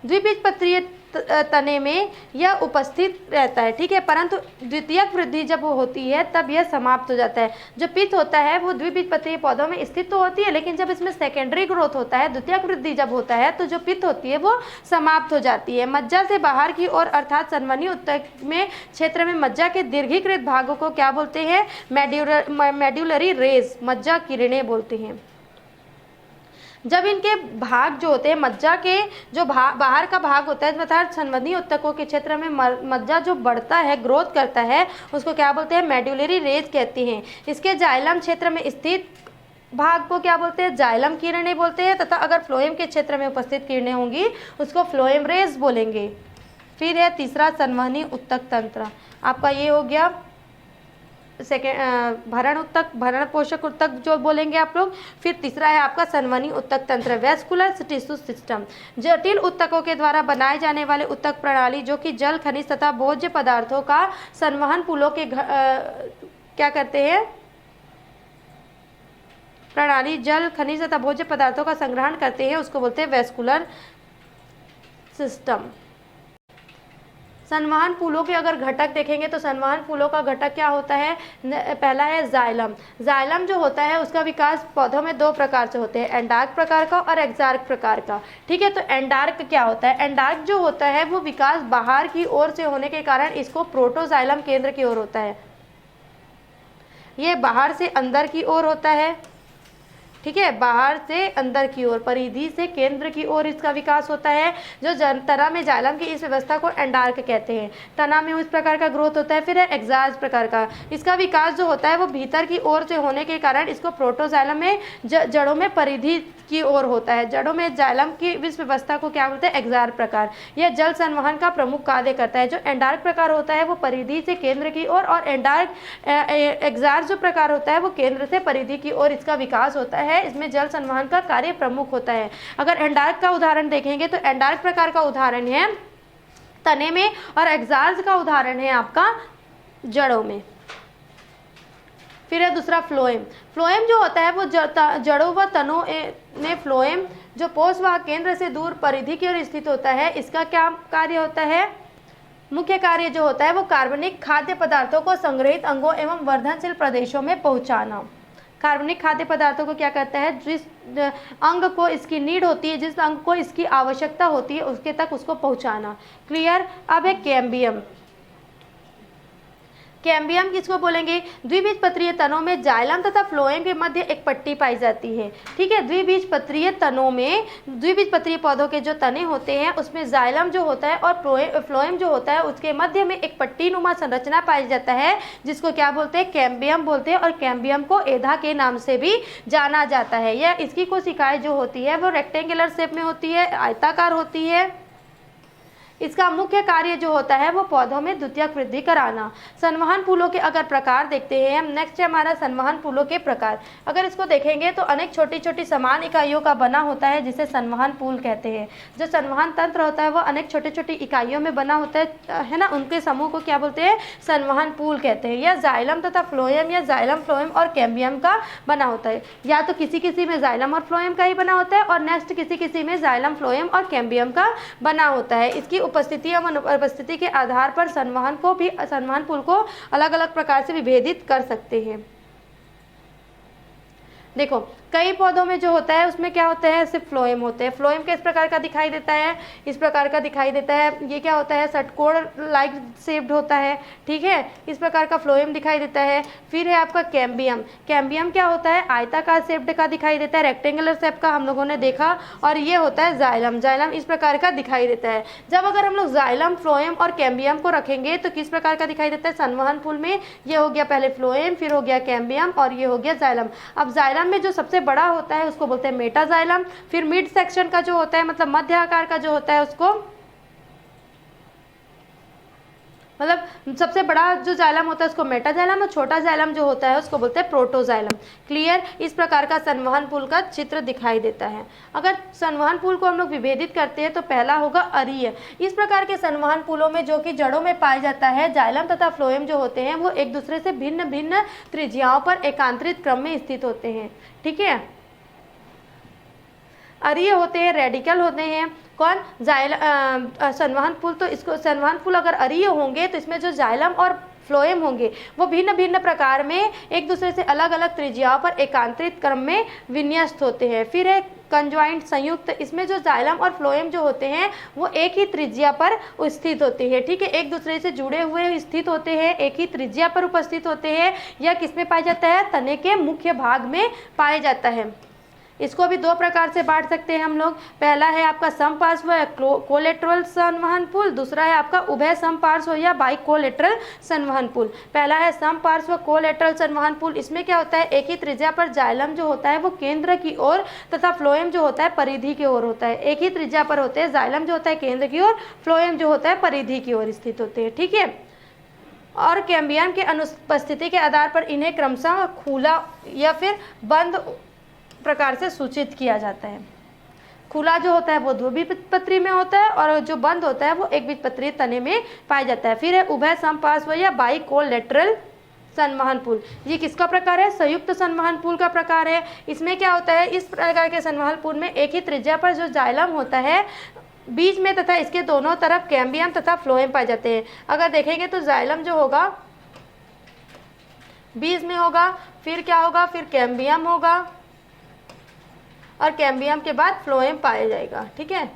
द्विबीजपत्रीय तने में यह उपस्थित रहता है, ठीक है, परंतु द्वितीयक वृद्धि जब वो होती है तब यह समाप्त हो जाता है। जो पित्त होता है वो द्विबीजपत्रीय पौधों में स्थित तो होती है लेकिन जब इसमें सेकेंडरी ग्रोथ होता है, द्वितीयक वृद्धि जब होता है तो जो पित्त होती है वो समाप्त हो जाती है। मज्जा से बाहर की ओर अर्थात सनवनीय उत्तक में क्षेत्र में मज्जा के दीर्घीकृत भागों को क्या बोलते हैं, मेड्यूलरी रेज, मज्जा किरणें बोलते हैं। जब इनके भाग जो होते हैं, मज्जा के जो बाहर का भाग होता है अर्थात सनवनीय उत्तकों के क्षेत्र में मज्जा जो बढ़ता है, ग्रोथ करता है, उसको क्या बोलते हैं, मेड्यूलरी रेज कहते हैं। इसके जाइलम क्षेत्र में स्थित भाग को क्या बोलते हैं, जाइलम किरणें बोलते हैं तथा अगर फ्लोएम के क्षेत्र में उपस्थित किरणें होंगी उसको फ्लोएम रेज बोलेंगे। फिर है तीसरा, संवहनी उत्तक तंत्र। आपका ये हो गया भरण उत्तक, भरण पोषक उत्तक जो बोलेंगे आप लोग। फिर तीसरा है आपका संवहनी उत्तक तंत्र, वेस्कुलर टिश्यू सिस्टम। जटिल उत्तकों के द्वारा बनाए जाने वाले उत्तक प्रणाली जो कि जल, खनिज तथा भोज्य पदार्थों का संवहन पुलों के क्या करते हैं, प्रणाली जल, खनिज तथा भोज्य पदार्थों का संग्रहण करते हैं, उसको बोलते हैं वेस्कुलर सिस्टम। संवहन पुलों के अगर घटक देखेंगे तो संवहन पुलों का घटक क्या होता है, पहला है जाइलम। जाइलम जो होता है उसका विकास पौधों में दो प्रकार से होते हैं, एंडार्क प्रकार का और एक्सार्क प्रकार का, ठीक है। तो एंडार्क क्या होता है, एंडार्क जो होता है वो विकास बाहर की ओर से होने के कारण इसको प्रोटोजाइलम केंद्र की ओर होता है, ये बाहर से अंदर की ओर होता है, ठीक है, बाहर से अंदर की ओर, परिधि से केंद्र की ओर इसका विकास होता है। जो तना में जाइलम की इस व्यवस्था को एंडार्क कहते हैं। तना में इस प्रकार का ग्रोथ होता है। फिर है एक्सार्क प्रकार का, इसका विकास जो होता है वो भीतर की ओर से होने के कारण इसको प्रोटोजाइलम में जड़ों में परिधि की ओर होता है। जड़ों में जाइलम की इस व्यवस्था को क्या बोलते हैं, एक्सार्क प्रकार। यह जल संवहन का प्रमुख कार्य करता है। जो एंडार्क प्रकार होता है वो परिधि से केंद्र की ओर और एक्सार्क जो प्रकार होता है वो केंद्र से परिधि की ओर इसका विकास होता है। इसमें जल संवहन का कार्य प्रमुख होता है। अगर एंडार्क का उदाहरण देखेंगे तो एंडार्क प्रकार का उदाहरण है तने में और एक्सार्क का उदाहरण है आपका जड़ों में। फिर है दूसरा फ्लोएम। फ्लोएम जो होता है वो जड़ों व तनों में फ्लोएम जो पोषवाहक केंद्र से दूर परिधि की ओर स्थित होता है, इसका क्या कार्य होता है, मुख्य कार्य जो होता है वो कार्बनिक खाद्य पदार्थों को संग्रहित अंगों एवं वर्धनशील प्रदेशों में पहुंचाना। कार्बनिक खाद्य पदार्थों को क्या कहता है, जिस अंग को इसकी नीड होती है, जिस अंग को इसकी आवश्यकता होती है उसके तक उसको पहुंचाना। क्लियर। अब है कैम्बियम। कैम्बियम किसको बोलेंगे? द्विबीजपत्रीय तनों में जाइलम तथा फ्लोएम के मध्य एक पट्टी पाई जाती है। ठीक है, द्विबीजपत्रीय तनों में, द्विबीजपत्रीय पौधों के जो तने होते हैं उसमें जाइलम जो होता है और फ्लोएम जो होता है उसके मध्य में एक पट्टी नुमा संरचना पाई जाता है, जिसको क्या बोलते हैं? कैम्बियम बोलते हैं। और कैम्बियम को एधा के नाम से भी जाना जाता है। यह इसकी कोशिकाएं जो होती है वो रेक्टेंगुलर शेप में होती है, आयताकार होती है। इसका मुख्य कार्य जो होता है वो पौधों में द्वितीयक वृद्धि कराना। संवहन फूलों के अगर प्रकार देखते हैं हम, नेक्स्ट है हमारा संवहन फूलों के प्रकार। अगर इसको देखेंगे तो अनेक छोटी छोटी समान इकाइयों का बना होता है जिसे संवहन फूल कहते हैं। जो संवहन तंत्र होता है वो अनेक छोटी छोटी इकाइयों में बना होता है ना, उनके समूह को क्या बोलते हैं? संवहन फूल कहते हैं। यह जाइलम तथा फ्लोएम या जाइलम फ्लोएम और कैम्बियम का बना होता है। या तो किसी किसी में जाइलम और फ्लोएम का ही बना होता है और नेक्स्ट किसी किसी में जाइलम फ्लोएम और कैम्बियम का बना होता है। इसकी उपस्थिति या अनुपस्थिति के आधार पर संवहन फूल को अलग अलग प्रकार से विभेदित कर सकते हैं। देखो, कई पौधों में जो होता है उसमें क्या होता है? सिर्फ फ्लोएम होते हैं। फ्लोएम किस प्रकार का दिखाई देता है? इस प्रकार का दिखाई देता है। ये क्या होता है? षटकोण लाइक शेप्ड होता है। ठीक है, इस प्रकार का फ्लोएम दिखाई देता है। फिर है आपका कैम्बियम। कैम्बियम क्या होता है? आयताकार शेप्ड का दिखाई देता है, रेक्टेंगुलर शेप का हम लोगों ने देखा। और ये होता है जाइलम। जाइलम इस प्रकार का दिखाई देता है। जब अगर हम लोग जाइलम, फ्लोएम और कैम्बियम को रखेंगे तो किस प्रकार का दिखाई देता है? संवहन फूल में ये हो गया पहले फ्लोएम, फिर हो गया कैम्बियम और ये हो गया जाइलम। अब जाइलम में जो सबसे बड़ा होता है उसको बोलते हैं मेटाजाइलम। फिर मिड सेक्शन का जो होता है, मतलब मध्य आकार का जो होता है उसको, मतलब सबसे बड़ा जो जाइलम होता है उसको मेटाजाइलम और छोटा जाइलम जो होता है उसको बोलते हैं प्रोटोजाइलम। क्लियर? इस प्रकार का संवहन फूल का चित्र दिखाई देता है। अगर संवहन फूल को हम लोग विभेदित करते हैं तो पहला होगा अरीय। इस प्रकार के संवहन फूलों में जो कि जड़ों में पाया जाता है, जाइलम तथा फ्लोएम जो होते हैं वो एक दूसरे से भिन्न भिन्न त्रिज्याओं पर एकांतरित क्रम में स्थित होते हैं। ठीक है, अरीय होते हैं, रेडिकल होते हैं। कौन? संवहन फूल। तो इसको संवहन फूल अगर अरीय होंगे तो इसमें जो जाइलम और फ्लोएम होंगे वो भिन्न भिन्न प्रकार में एक दूसरे से अलग अलग त्रिज्याओं पर एकांतरित क्रम में विन्यस्त होते हैं। फिर है कंजॉइंट, संयुक्त। इसमें जो जाइलम और फ्लोएम जो होते हैं वो एक ही त्रिज्या पर स्थित होते हैं। ठीक है, एक दूसरे से जुड़े हुए स्थित होते हैं, एक ही त्रिज्या पर उपस्थित होते हैं। यह किसमें पाया जाता है? तने के मुख्य भाग में पाया जाता है। इसको भी दो प्रकार से बांट सकते हैं हम लोग। पहला है आपका समपार्श्व कोलेटरल संवहन फूल, दूसरा है आपका उभय समपार्श्व या बाइकोलेटरल संवहन फूल। पहला है समपार्श्व कोलेटरल संवहन फूल। इसमें क्या होता है? एक ही त्रिज्या पर जाइलम जो होता है वो केंद्र की ओर तथा फ्लोएम जो होता है परिधि की ओर होता है। एक ही त्रिज्या पर होते हैं, जाइलम जो होता है केंद्र की ओर, फ्लोएम जो होता है परिधि की ओर स्थित होते हैं। ठीक है, और कैम्बियम के अनुपस्थिति के आधार पर इन्हें क्रमशः खुला या फिर बंद प्रकार से सूचित किया जाता है। खुला जो होता है वो द्विबीजपत्री में होता है और जो बंद होता है वो एक बीजपत्री तने में पाया जाता है। फिर है उभय समपार्श्व या बाइकोलेटरल संवहन फूल। ये किसका प्रकार है? संयुक्त संवहन फूल का प्रकार है। इसमें क्या होता है? इस प्रकार के संवहन फूल में एक ही त्रिज्या पर जो जाइलम होता है बीच में तथा इसके दोनों तरफ कैम्बियम तथा फ्लोएम पाए जाते हैं। अगर देखेंगे तो जाइलम जो होगा बीच में होगा, फिर क्या होगा? फिर कैम्बियम होगा और कैम्बियम के बाद फ्लोएम पाया जाएगा। ठीक है,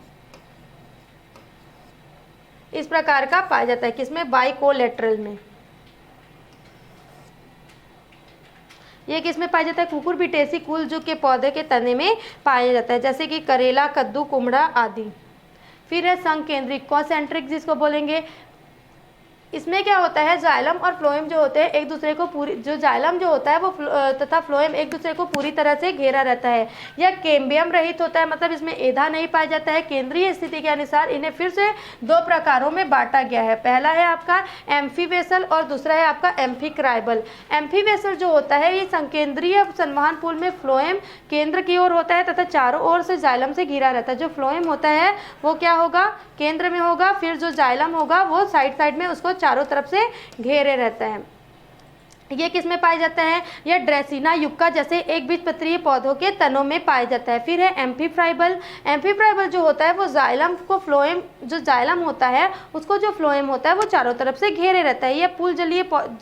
इस प्रकार का पाया जाता है। किसमें? बाइकोलेटरल में। ये किसमें पाया जाता है? कुकुरबिटेसी कुल जो के पौधे के तने में पाया जाता है, जैसे कि करेला, कद्दू, कुमड़ा आदि। फिर है संकेंद्रिक, कॉन्सेंट्रिक जिसको बोलेंगे। इसमें क्या होता है? जाइलम और फ्लोएम जो होते हैं एक दूसरे को पूरी, जो जाइलम जो होता है वो तथा फ्लोएम एक दूसरे को पूरी तरह से घेरा रहता है। यह कैम्बियम रहित होता है, मतलब इसमें एधा नहीं पाया जाता है। केंद्रीय स्थिति के अनुसार इन्हें फिर से दो प्रकारों में बांटा गया है। पहला है आपका एम्फीवेसल और दूसरा है आपका एम्फीक्राइबल। एम्फीवेसल जो होता है ये संकेंद्रीय संवहन फूल में फ्लोएम केंद्र की ओर होता है तथा चारों ओर से जाइलम से घिरा रहता है। जो फ्लोएम होता है वो क्या होगा? केंद्र में होगा, फिर जो जाइलम होगा वो साइड साइड में उसको चारों तरफ से घेरे रहता है। ये किस में पाया जाता है? यह ड्रेसिना युक्का जैसे एक बीजपत्रीय पौधों के तनों में पाया जाता है। फिर है एम्फीफ्राइबल। एम्फीफ्राइबल जो होता है वो जाइलम को फ्लोएम, जो जाइलम होता है उसको जो फ्लोएम होता है वो चारों तरफ से घेरे रहता है। यह पुल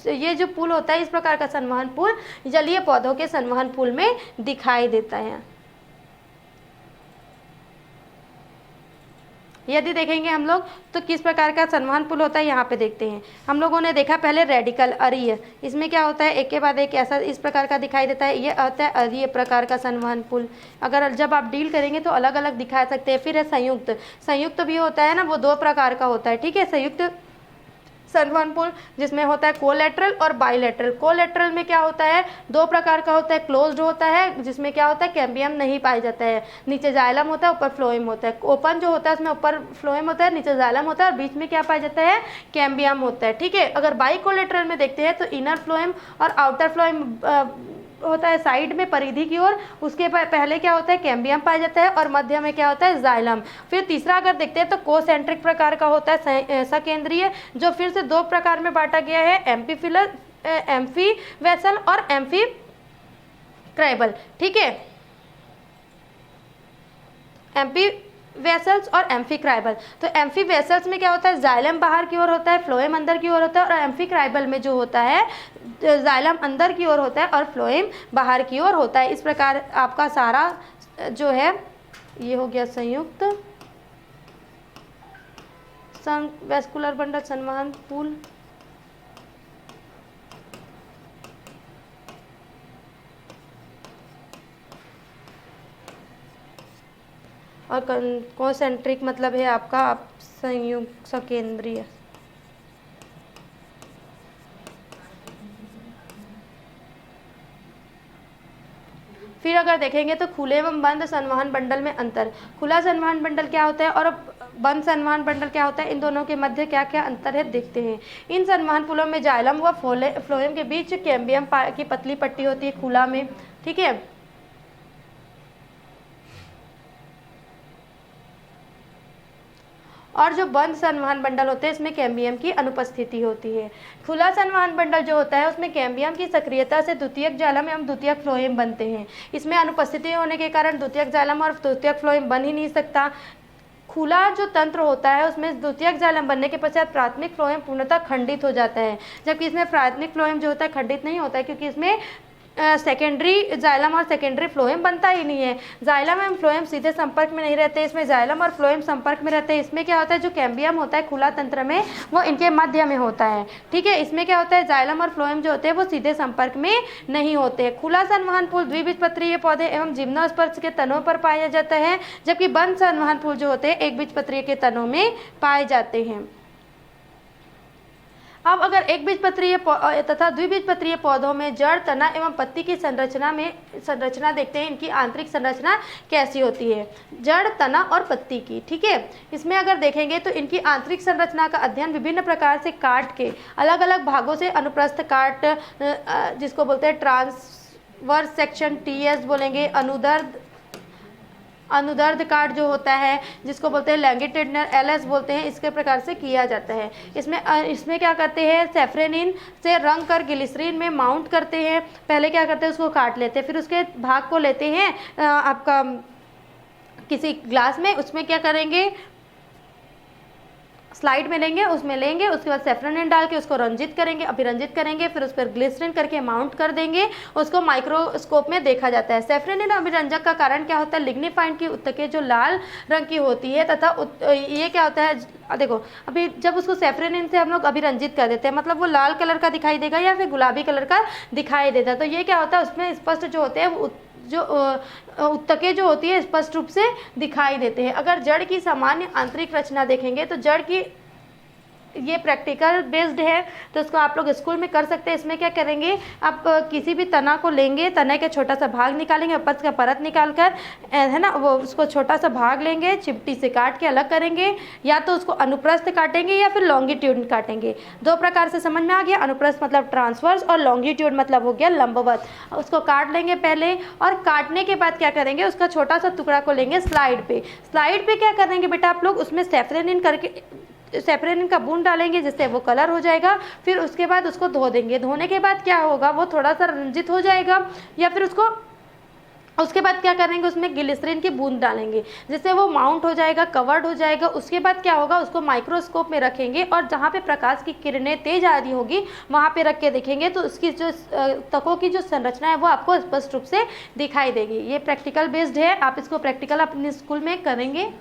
ये जो पुल होता है इस प्रकार का संवहन पुल जलीय पौधों के संवहन पुल में दिखाई देता है। यदि देखेंगे हम लोग तो किस प्रकार का संवहन पुल होता है, यहाँ पे देखते हैं। हम लोगों ने देखा पहले रेडिकल अरीय, इसमें क्या होता है एक के बाद एक ऐसा इस प्रकार का दिखाई देता है, ये आता है अरीय प्रकार का संवहन पुल। अगर जब आप डील करेंगे तो अलग अलग दिखा सकते हैं। फिर है संयुक्त, संयुक्त भी होता है ना, वो दो प्रकार का होता है, ठीक है। संयुक्त संवहन पुल जिसमें होता है कोलेटरल और बाइलेटरल। कोलेटरल में क्या होता है, दो प्रकार का होता है, क्लोज्ड होता है जिसमें क्या होता है कैम्बियम नहीं पाया जाता है, नीचे जाइलम होता है ऊपर फ्लोएम होता है। ओपन जो होता है उसमें ऊपर फ्लोएम होता है नीचे जाइलम होता है और बीच में क्या पाया जाता है कैम्बियम होता है, ठीक है। अगर बाई कोलेटरल में देखते हैं तो इनर फ्लोएम और आउटर फ्लोएम होता है साइड में परिधि की ओर, उसके पहले क्या होता है कैम्बियम पाया जाता है और मध्य में क्या होता है जाइलम। फिर तीसरा अगर देखते हैं तो कोसेंट्रिक प्रकार का होता है सकेंद्रीय, जो फिर से दो प्रकार में बांटा गया है, एम्फी वेसल और एम्फी क्राइबल, ठीक है। एम्फी वेसल्स और एम्फीक्राइबल। तो एम्फी वेसल्स में क्या होता है जाइलम बाहर की ओर होता है, फ्लोएम अंदर की ओर होता है, और एम्फीक्राइबल में जो होता है जाइलम अंदर की ओर होता है और फ्लोएम बाहर की ओर होता है। इस प्रकार आपका सारा जो है ये हो गया संयुक्त वेस्कुलर बंडल संवहन पुल। और कॉन्सेंट्रिक मतलब है आपका संयुक्त सकेंद्रीय। फिर अगर देखेंगे तो खुले एवं बंद संवहन बंडल में अंतर। खुला संवहन बंडल क्या होता है और बंद संवहन बंडल क्या होता है, इन दोनों के मध्य क्या क्या अंतर है देखते हैं। इन संवहन पुलों में जाइलम व फ्लोएम के बीच कैम्बियम की पतली पट्टी होती है खुला में, ठीक है। और जो बंद संवहन बंडल होते हैं इसमें कैम्बियम की अनुपस्थिति होती है। खुला संवहन बंडल जो होता है उसमें कैम्बियम की सक्रियता से द्वितीयक जाइलम एवं द्वितीयक फ्लोएम बनते हैं। इसमें अनुपस्थिति होने के कारण द्वितीयक जाइलम और द्वितीयक फ्लोएम बन ही नहीं सकता। खुला जो तंत्र होता है उसमें द्वितीयक जाइलम बनने के पश्चात प्राथमिक फ्लोएम पूर्णतः खंडित हो जाता है, जबकि इसमें प्राथमिक फ्लोएम जो होता है खंडित नहीं होता है, क्योंकि इसमें सेकेंडरी जाइलम और सेकेंडरी फ्लोएम बनता ही नहीं है। जाइलम एवं फ्लोएम सीधे संपर्क में नहीं रहते, इसमें जाइलम और फ्लोएम संपर्क में रहते हैं। इसमें क्या होता है जो कैम्बियम होता है खुला तंत्र में वो इनके मध्य में होता है, ठीक है। इसमें क्या होता है जाइलम और फ्लोएम जो होते हैं वो सीधे संपर्क में नहीं होते। खुला संवहन पुल द्विबीजपत्रीय पौधे एवं जिम्नोस्पर्श के तनों पर पाया जाता है, जबकि बंद संवहन पुल जो होते हैं एक बीजपत्रीय के तनों में पाए जाते हैं। अब अगर एक बीजपत्रीय तथा द्विबीजपत्रीय पौधों में जड़, तना एवं पत्ती की संरचना देखते हैं, इनकी आंतरिक संरचना कैसी होती है, जड़, तना और पत्ती की, ठीक है। इसमें अगर देखेंगे तो इनकी आंतरिक संरचना का अध्ययन विभिन्न प्रकार से काट के अलग अलग भागों से अनुप्रस्थ काट जिसको बोलते हैं ट्रांसवर्स सेक्शन TS बोलेंगे, अनुदर्ध काट जो होता है जिसको बोलते हैं लैंगिट्यूडिनल LS बोलते हैं, इसके प्रकार से किया जाता है। इसमें क्या करते हैं सेफ्रेनिन से रंग कर ग्लिसरीन में माउंट करते हैं। पहले क्या करते हैं उसको काट लेते हैं, फिर उसके भाग को लेते हैं आपका किसी ग्लास में, उसमें क्या करेंगे स्लाइड में लेंगे, उसमें लेंगे, उसके बाद सेफ्रेनिन डाल के उसको रंजित करेंगे, अभिरंजित करेंगे, फिर उस पर ग्लिसरीन करके माउंट कर देंगे, उसको माइक्रोस्कोप में देखा जाता है। सेफ्रेनिन अभिरंजक का कारण क्या होता है, लिग्निफाइंड की उत्तकें जो लाल रंग की होती है तथा ये क्या होता है देखो अभी जब उसको सेफ्रेनिन से हम लोग अभिरंजित कर देते हैं मतलब वो लाल कलर का दिखाई देगा या फिर गुलाबी कलर का दिखाई देता है। तो ये क्या होता है उसमें स्पष्ट जो होते हैं जो उत्तकें जो होती है स्पष्ट रूप से दिखाई देते हैं। अगर जड़ की सामान्य आंतरिक रचना देखेंगे तो जड़ की ये प्रैक्टिकल बेस्ड है तो इसको आप लोग स्कूल में कर सकते हैं। इसमें क्या करेंगे आप किसी भी तना को लेंगे, तना का छोटा सा भाग निकालेंगे, ऊपर का परत निकाल कर है ना वो उसको छोटा सा भाग लेंगे, चिमटी से काट के अलग करेंगे, या तो उसको अनुप्रस्थ काटेंगे या फिर लॉन्गिट्यूड काटेंगे। दो प्रकार से समझ में आ गया, अनुप्रस्थ मतलब ट्रांसवर्स और लॉन्गिट्यूड मतलब हो गया लंबवत। उसको काट लेंगे पहले और काटने के बाद क्या करेंगे उसका छोटा सा टुकड़ा को लेंगे स्लाइड पे क्या करेंगे बेटा आप लोग उसमें सेफ्रेनिन का बूंद डालेंगे जिससे वो कलर हो जाएगा। फिर उसके बाद उसको धो देंगे, धोने के बाद क्या होगा वो थोड़ा सा रंजित हो जाएगा, या फिर उसके बाद क्या करेंगे उसमें ग्लिसरीन की बूंद डालेंगे जिससे वो माउंट हो जाएगा, कवर्ड हो जाएगा। उसके बाद क्या होगा उसको माइक्रोस्कोप में रखेंगे और जहाँ पे प्रकाश की किरणें तेज आ रही होगी वहाँ पे रख के देखेंगे तो उसकी जो तकों की जो संरचना है वो आपको स्पष्ट रूप से दिखाई देगी। ये प्रैक्टिकल बेस्ड है, आप इसको प्रैक्टिकल अपने स्कूल में करेंगे।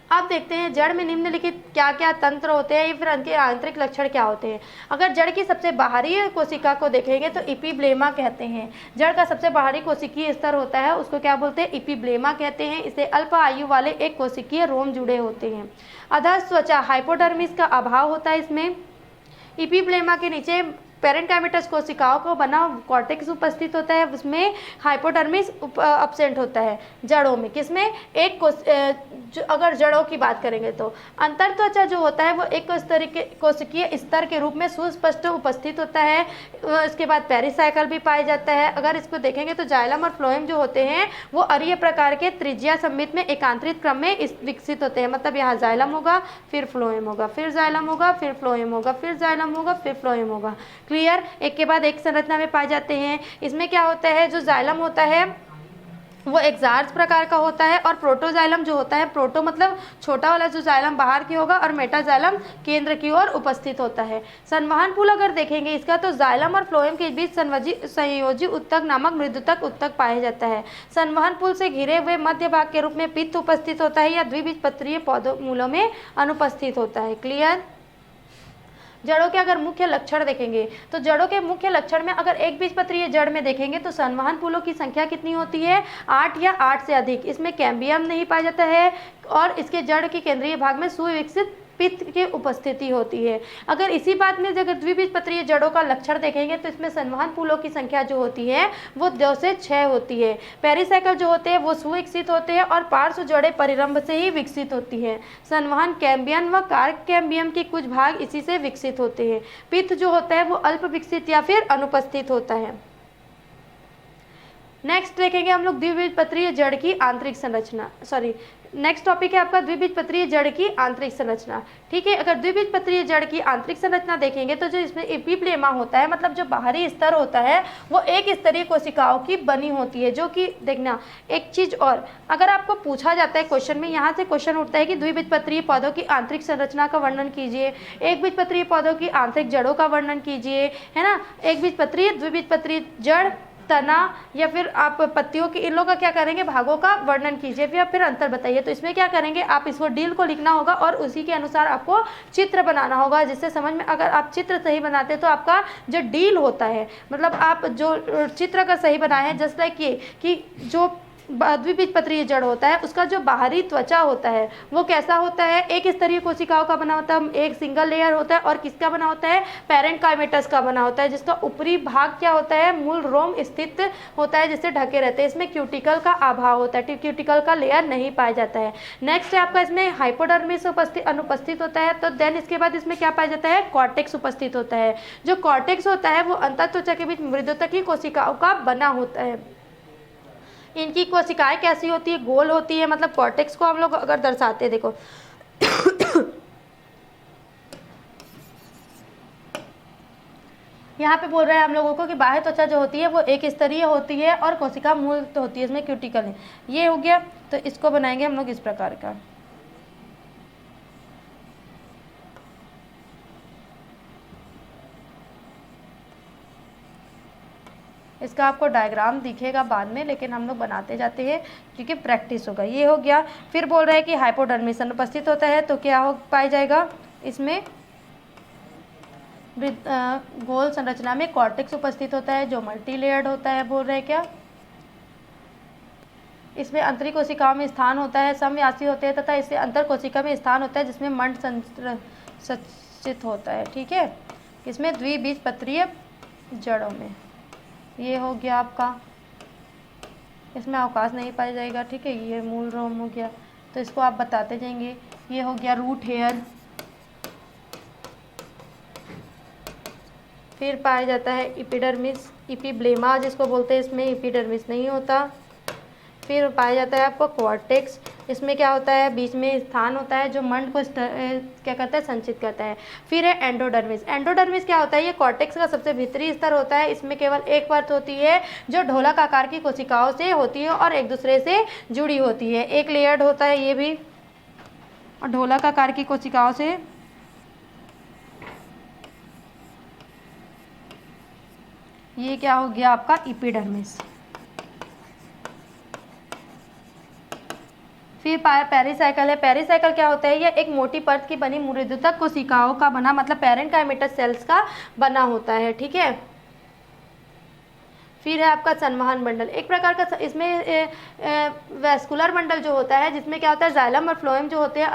आप देखते हैं जड़ में निम्नलिखित क्या क्या तंत्र होते हैं या फिर उनके आंतरिक लक्षण क्या होते हैं। अगर जड़ की सबसे बाहरी कोशिका को देखेंगे तो इपीब्लेमा कहते हैं। जड़ का सबसे बाहरी कोशिकीय स्तर होता है उसको क्या बोलते हैं, इपीब्लेमा कहते हैं। इसे अल्प आयु वाले एक कोशिकीय रोम जुड़े होते हैं। अधस त्वचा हाइपोडर्मिस का अभाव होता है इसमें। इपीब्लेमा के नीचे पेरेंकाइमेटस कोशिकाओं को बना कॉर्टेक्स उपस्थित होता है, उसमें हाइपोडर्मिस अब्सेंट होता है जड़ों में। किसमें, एक अगर जड़ों की बात करेंगे तो अंतर त्वचा जो होता है वो एक कोशिकीय स्तर के रूप में सुस्पष्ट उपस्थित होता है। इसके बाद पेरिसाइकल भी पाया जाता है। अगर इसको देखेंगे तो जाइलम और फ्लोएम जो होते हैं वो अरीय प्रकार के त्रिज्या सममित में एकांतरित क्रम में विकसित होते हैं। मतलब यहाँ जाइलम होगा, फिर फ्लोएम होगा, फिर जाइलम होगा, फिर फ्लोएम होगा, फिर जाइलम होगा, फिर फ्लोएम होगा। क्लियर, एक के बाद एक संरचना में पाए जाते हैं। इसमें क्या होता है, जो जाइलम होता है वो एक्सार्च प्रकार का होता है और प्रोटोजाइलम जो होता है, प्रोटो मतलब छोटा वाला जो जाइलम बाहर की होगा और मेटाजाइलम केंद्र की ओर उपस्थित होता है। संवहन पुल अगर देखेंगे इसका तो जाइलम और फ्लोएम के बीच संयोजी उत्तक नामक मृदुतक उत्तक पाया जाता है। संवहन पुल से घिरे हुए मध्य भाग के रूप में पित्त उपस्थित होता है या द्विबीजपत्रीय पौधों मूलों में अनुपस्थित होता है। क्लियर। जड़ों के अगर मुख्य लक्षण देखेंगे तो जड़ों के मुख्य लक्षण में अगर एक बीजपत्रीय जड़ में देखेंगे तो संवहन पुलों की संख्या कितनी होती है, 8 या 8 से अधिक। इसमें कैम्बियम नहीं पाया जाता है और इसके जड़ के केंद्रीय भाग में सुविकसित पित्त की उपस्थिति होती है। अगर इसी बात में अगर द्विबीजपत्रीय जड़ों का लक्षण देखेंगे तो इसमें संवहन पुलों की संख्या जो होती है वो 2 से 6 होती है। पेरिसाइकल जो होते हैं वो सुविकसित होते हैं और पार्श्व जड़ें परिरंभ से ही विकसित होती है। संवहन कैम्बियम व कार्क कैम्बियम के कुछ भाग इसी से विकसित होते हैं। पित्त जो होता है वो अल्प विकसित या फिर अनुपस्थित होता है। नेक्स्ट देखेंगे हम लोग द्विबीजपत्रीय जड़ की आंतरिक संरचना। नेक्स्ट टॉपिक है आपका द्विबीजपत्रीय जड़ की आंतरिक संरचना। ठीक है, अगर द्विबीजपत्रीय जड़ की आंतरिक संरचना देखेंगे तो जो इसमें इपीब्लेमा होता है, मतलब जो बाहरी स्तर होता है वो एक स्तरीय कोशिकाओं की बनी होती है। जो कि देखना एक चीज और, अगर आपको पूछा जाता है क्वेश्चन में, यहाँ से क्वेश्चन उठता है कि द्विबीजपत्रीय पौधों की आंतरिक संरचना का वर्णन कीजिए, एक बीजपत्रीय पौधों की आंतरिक जड़ों का वर्णन कीजिए, है ना। एक बीजपत्रीय, द्विबीजपत्रीय जड़, तना या फिर आप पत्तियों की, इन लोगों का क्या करेंगे, भागों का वर्णन कीजिए फिर अंतर बताइए। तो इसमें क्या करेंगे, आप इसको डील को लिखना होगा और उसी के अनुसार आपको चित्र बनाना होगा, जिससे समझ में, अगर आप चित्र सही बनाते हैं तो आपका जो डील होता है, मतलब आप जो चित्र अगर सही बनाए हैं, जस्ट लाइक ये कि जो द्विबीजपत्रीय जड़ होता है उसका जो बाहरी त्वचा होता है वो कैसा होता है, एक स्तरीय कोशिकाओं का बना होता है, एक सिंगल लेयर होता है और किसका बना होता है, पेरेंकाइमेटस का बना होता है, जिसका ऊपरी भाग क्या होता है, मूल रोम स्थित होता है जिससे ढके रहते हैं। इसमें क्यूटिकल का अभाव होता है, क्यूटिकल का लेयर नहीं पाया जाता है। नेक्स्ट है आपका इसमें हाइपोडर्मिस अनुपस्थित होता है। तो देन इसके बाद इसमें क्या पाया जाता है, कॉर्टेक्स उपस्थित होता है। जो कॉर्टेक्स होता है वो अंतःत्वचा के बीच मृदुतकी कोशिकाओं का बना होता है। इनकी कोशिकाएं कैसी होती है, गोल होती है। मतलब कॉर्टेक्स को हम लोग अगर दर्शाते हैं, देखो यहाँ पे बोल रहे हैं हम लोगों को कि बाह्य त्वचा जो होती है वो एक स्तरीय होती है और कोशिका मूल तो होती है, इसमें क्यूटिकल है। ये हो गया, तो इसको बनाएंगे हम लोग इस प्रकार का। इसका आपको डायग्राम दिखेगा बाद में, लेकिन हम लोग बनाते जाते हैं क्योंकि प्रैक्टिस होगा। ये हो गया। फिर बोल रहे हैं कि हाइपोडर्मिस अनुपस्थित होता है, तो क्या हो पाया जाएगा, इसमें गोल संरचना में कॉर्टेक्स उपस्थित होता है जो मल्टी लेयर्ड होता है। बोल रहे हैं क्या, इसमें आंतरिक कोशिकाओं में स्थान होता है, समव्यासी होते हैं तथा इससे अंतर कोशिका में स्थान होता है जिसमें मंड संचित होता है। ठीक है, इसमें द्विबीजपत्रीय जड़ों में। ये हो गया आपका, इसमें अवकाश नहीं पाया जाएगा। ठीक है, ये मूल रोम हो गया, तो इसको आप बताते जाएंगे। ये हो गया रूट हेयर। फिर पाया जाता है इपिडर्मिस, इपीब्लेमा जिसको बोलते हैं, इसमें इपिडर्मिस नहीं होता। फिर पाया जाता है आपको कॉर्टेक्स, इसमें क्या होता है, बीच में स्थान होता है जो मंड को क्या करता है, संचित करता है। फिर है एंडोडर्मिस। एंडोडर्मिस क्या होता है, ये कॉर्टेक्स का सबसे भीतरी स्तर होता है। इसमें केवल एक परत होती है जो ढोलक आकार की कोशिकाओं से होती है और एक दूसरे से जुड़ी होती है। एक लेयर्ड होता है ये भी, और ढोलक आकार की कोशिकाओं से ये क्या हो गया आपका, इपिडर्मिस। फिर ये पेरिसाइकिल है। पेरिसाइकिल क्या होता है? ये एक मोटी परत की बनी मृदुतक कोशिकाओं का बना, मतलब पैरेनकाइमेटस सेल्स का बना होता है, ठीक है। फिर है आपका संवहन मंडल, एक प्रकार का इसमें वैस्कुलर मंडल जो होता है, जिसमें क्या होता है, जाइलम और फ्लोएम जो होते हैं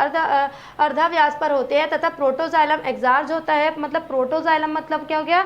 अर्धा व्यास पर होते हैं, तथा प्रोटोजाइलम एक्सार्ज होता है। मतलब प्रोटोजाइलम मतलब क्या हो गया,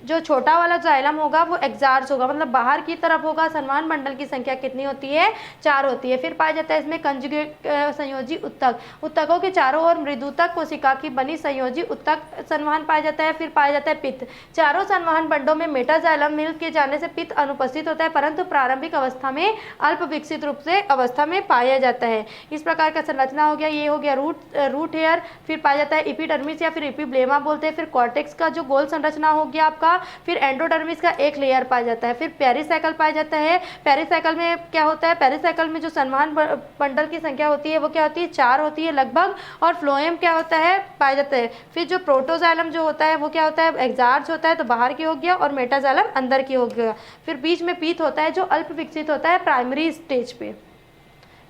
जो छोटा वाला जाइलम होगा वो एक्सार्ज होगा, मतलब बाहर की तरफ होगा। संवहन मंडल की संख्या कितनी होती है? 4 होती है। फिर पाया जाता है इसमें कंजुगेट संयोजी उत्तक, उत्तकों के चारों ओर मृदुतक कोशिका की बनी संयोजी उत्तक संवहन पाया जाता है। फिर पाया जाता है पित्त, चारों संवहन बंडों में मेटाजाइलम मिल के जाने से पित्त अनुपस्थित होता है, परंतु प्रारंभिक अवस्था में अल्प विकसित रूप से अवस्था में पाया जाता है। इस प्रकार का संरचना हो गया, ये हो गया रूट हेयर। फिर पाया जाता है एपिडर्मिस या फिर एपिब्लेमा बोलते हैं। फिर कॉर्टेक्स का जो गोल संरचना हो गया आपका। फिर एंडोडर्मिस का एक लेयर पाया जाता है। फिर पेरिसाइकिल पाया जाता है। पेरिसाइकिल में क्या होता है? पेरिसाइकिल में जो संवहन बंडल की संख्या होती है वो क्या होती है? 4 होती है लगभग। और फ्लोएम क्या होता है? पाया जाता है। फिर जो प्रोटोजाइलम जो होता है वो क्या होता है? एक्सार्ज होता है, तो बाहर की हो गया, और मेटाजाइलम अंदर की हो गया। फिर बीच में पीत होता है जो अल्प विकसित होता है प्राइमरी स्टेज पे।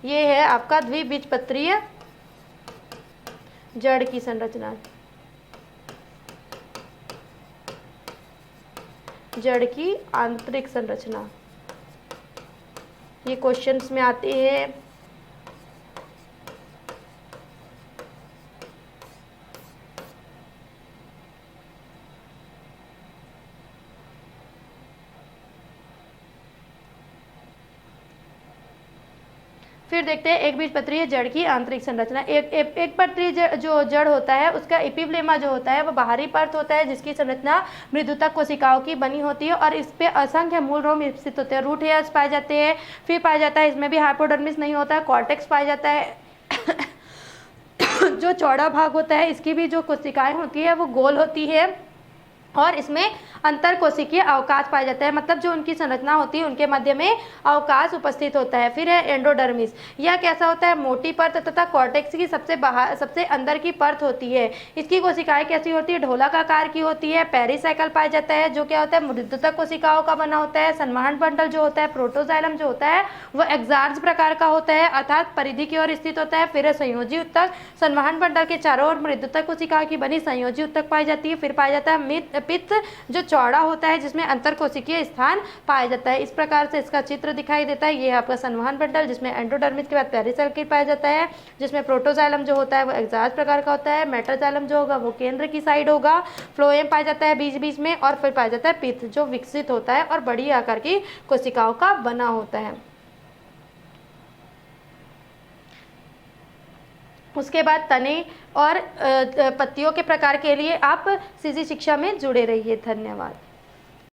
ये है आपका द्विबीजपत्रीय जड़ की संरचना, जड़ की आंतरिक संरचना। ये क्वेश्चंस में आते हैं। फिर देखते हैं एक बीजपत्रीय जड़ की आंतरिक संरचना। एक पत्रीय जो जड़ होता है उसका एपिब्लेमा जो होता है वो बाहरी परत होता है, जिसकी संरचना मृदुतक कोशिकाओं की बनी होती है, और इस पे असंख्य मूल रोम विकसित होते हैं। रूट हेयर्स पाए जाते हैं। फिर पाया जाता है इसमें भी हाइपोडर्मिस नहीं होता है, कॉर्टेक्स पाया जाता है। जो चौड़ा भाग होता है इसकी भी जो कोशिकाएं होती है वो गोल होती है, और इसमें अंतर कोशिकीय अवकाश पाया जाता है, मतलब जो उनकी संरचना होती है उनके मध्य में अवकाश उपस्थित होता है। फिर है एंडोडर्मिस, यह कैसा होता है? मोटी परत तथा कॉर्टेक्स की सबसे अंदर की परत होती है। इसकी कोशिकाएं कैसी होती है? ढोलक आकार की होती है। पेरिसाइकिल पाया जाता है जो क्या होता है? मृदुतक कोशिकाओं का बना होता है। संवहन बंडल जो होता है, प्रोटोजाइलम जो होता है वो एक्सार्ज प्रकार का होता है, अर्थात परिधि की ओर स्थित होता है। फिर है संयोजी उत्तक, संवहन बंडल के चारों ओर मृदुतक कोशिकाओं की बनी संयोजी उत्तक पाई जाती है। फिर पाया जाता है पित्त, जो चौड़ा होता है जिसमें अंतर कोशिकीय स्थान पाया जाता है। इस प्रकार से इसका चित्र दिखाई देता है। ये है आपका संवहन बंडल, जिसमें एंडोडर्मिस के बाद पेरिसाइकिल पाया जाता है, जिसमें प्रोटोजाइलम जो होता है वो एक्सार्ज प्रकार का होता है। मेटाजाइलम जो होगा वो केंद्र की साइड होगा। फ्लोएम पाया जाता है बीच बीच में, और फिर पाया जाता है पित्त जो विकसित होता है और बड़ी आकार की कोशिकाओं का बना होता है। उसके बाद तने और पत्तियों के प्रकार के लिए आप सीजी शिक्षा में जुड़े रहिए। धन्यवाद।